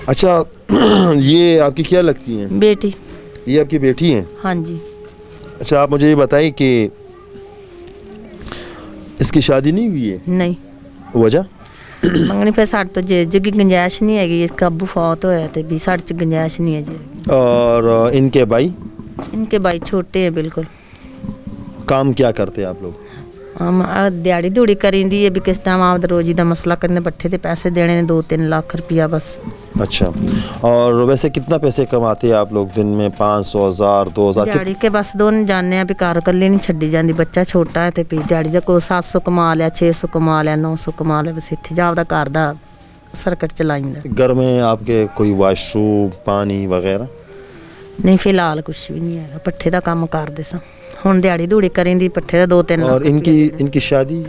اچھا یہ آپ کی کیا لگتی ہیں؟ بیٹی. یہ آپ کی بیٹی ہیں؟ ہاں جی. اچھا آپ مجھے یہ بتائیں کہ اس کی شادی نہیں ہوئی ہے؟ نہیں. وجہ؟ منگنی پہ ساڑھ تو جی کی گنجائش نہیں ہے. اس کا ابو فوت ہویا تھے بھی ساڑھ چ گنجائش نہیں ہے جی. اور ان کے بھائی؟ ان کے بھائی چھوٹے ہیں بالکل. کام کیا کرتے ہیں آپ لوگ؟ ہم دیہڑی دوڑی کریں دی ہے بھی کس ٹائم آپ روزی دا مسئلہ کرنے بٹھے تے پیسے دینے نے 2-3 لاکھ روپیہ بس. اچھا اور ویسے کتنا پیسے کماتے ہیں آپ لوگ دن میں؟ 500 1000 2000؟ دیہڑی کے بس دون جانے ہیں بھی کار کلے نہیں چھڈی جاندی. بچہ چھوٹا ہے تے بھی دیہڑی دا کوئی 700 کما لیا 600 کما لیا 900 کما لیا بس اتنے جا دا گھر دا سرکٹ چلائندا. گھر میں آپ کے کوئی واش روم پانی وغیرہ؟ نہیں فی الحال کچھ بھی نہیں ہے. پٹھے دا کام کردے سا ہن دیہڑی دوڑی کریں دی پٹھے دا 2-3 لاکھ. اور ان کی شادی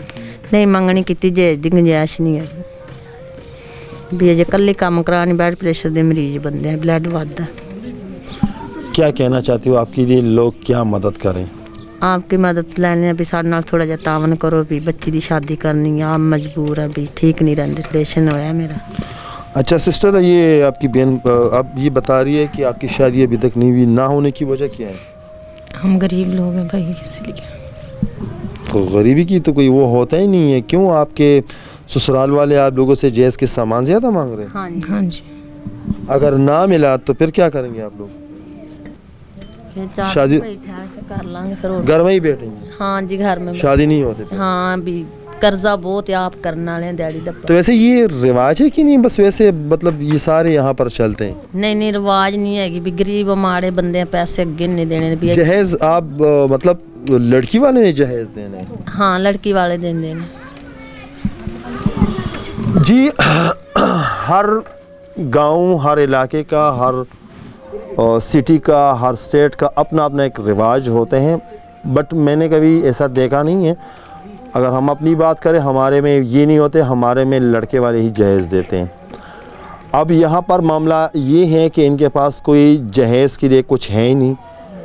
نہیں منگنی کیتی جہیز دی گنجائش نہیں ہے بھی اجے کلے کام کرانی. بلڈ پریشر دے مریض بندے ہیں بلڈ وددا. کیا کہنا چاہتی ہو آپ کے لیے لوگ کیا مدد کریں؟ آپ کی مدد لینے بھی سارے نال تھوڑا جا تعاون کرو بھی بچی دی شادی کرنی ہے. آپ مجبور ہیں بھی ٹھیک نہیں رہندے پریشن ہویا میرا. اچھا سسٹر یہ آپ کی بہن اب یہ بتا رہی ہے کہ آپ کی شادی ابھی تک نہیں ہوئی. نہ ہونے کی وجہ کیا ہے؟ ہم غریب لوگ ہیں بھائی اس لیے. تو غریبی کی تو کوئی وہ ہوتا ہی نہیں ہے. کیوں آپ کے سسرال والے آپ لوگوں سے جہیز کے سامان زیادہ مانگ رہے ہیں؟ ہاں جی. ہاں جی. اگر نہ ملا تو پھر کیا کریں گے آپ لوگ؟ شادی کر لیں گے پھر. گھر میں ہی بیٹھیں گے؟ ہاں جی گھر میں. شادی نہیں ہوتے؟ ہاں بھی قرضہ بہت ہے آپ کرنے والے دیہڑی دا. تو ویسے یہ رواج ہے کہ نہیں بس ویسے مطلب یہ سارے یہاں پر چلتے ہیں؟ نہیں رواج نہیں ہے کہ بھی غریب ماڑے بندے پیسے اگے نہیں دینے بھی. جہیز آپ مطلب لڑکی والے نے جہیز دینے ہیں؟ ہاں لڑکی والے دیندے نے جی. ہر گاؤں ہر علاقے کا ہر سٹی کا ہر سٹیٹ کا اپنا اپنا ایک رواج ہوتے ہیں بٹ میں نے کبھی ایسا دیکھا نہیں ہے. اگر ہم اپنی بات کریں ہمارے میں یہ نہیں ہوتے. ہمارے میں لڑکے والے ہی جہیز دیتے ہیں. اب یہاں پر معاملہ یہ ہے کہ ان کے پاس کوئی جہیز کے لیے کچھ ہے ہی نہیں.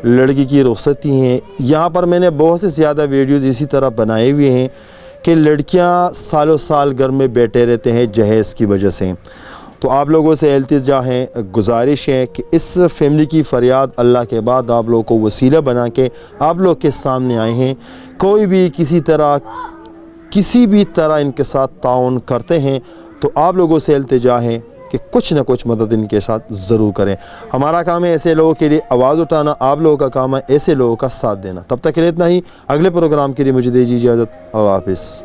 لڑکی کی رخصتی ہیں. یہاں پر میں نے بہت سے زیادہ ویڈیوز اسی طرح بنائے ہوئے ہیں کہ لڑکیاں سالوں سال گھر میں بیٹھے رہتے ہیں جہیز کی وجہ سے. تو آپ لوگوں سے التجا ہے گزارش ہے کہ اس فیملی کی فریاد اللہ کے بعد آپ لوگوں کو وسیلہ بنا کے آپ لوگ کے سامنے آئے ہیں. کوئی بھی کسی بھی طرح ان کے ساتھ تعاون کرتے ہیں تو آپ لوگوں سے التجا ہے کہ کچھ نہ کچھ مدد ان کے ساتھ ضرور کریں. ہمارا کام ہے ایسے لوگوں کے لیے آواز اٹھانا. آپ لوگوں کا کام ہے ایسے لوگوں کا ساتھ دینا. تب تک کے لیے اتنا ہی. اگلے پروگرام کے لیے مجھے دیجیے اجازت. اللہ حافظ.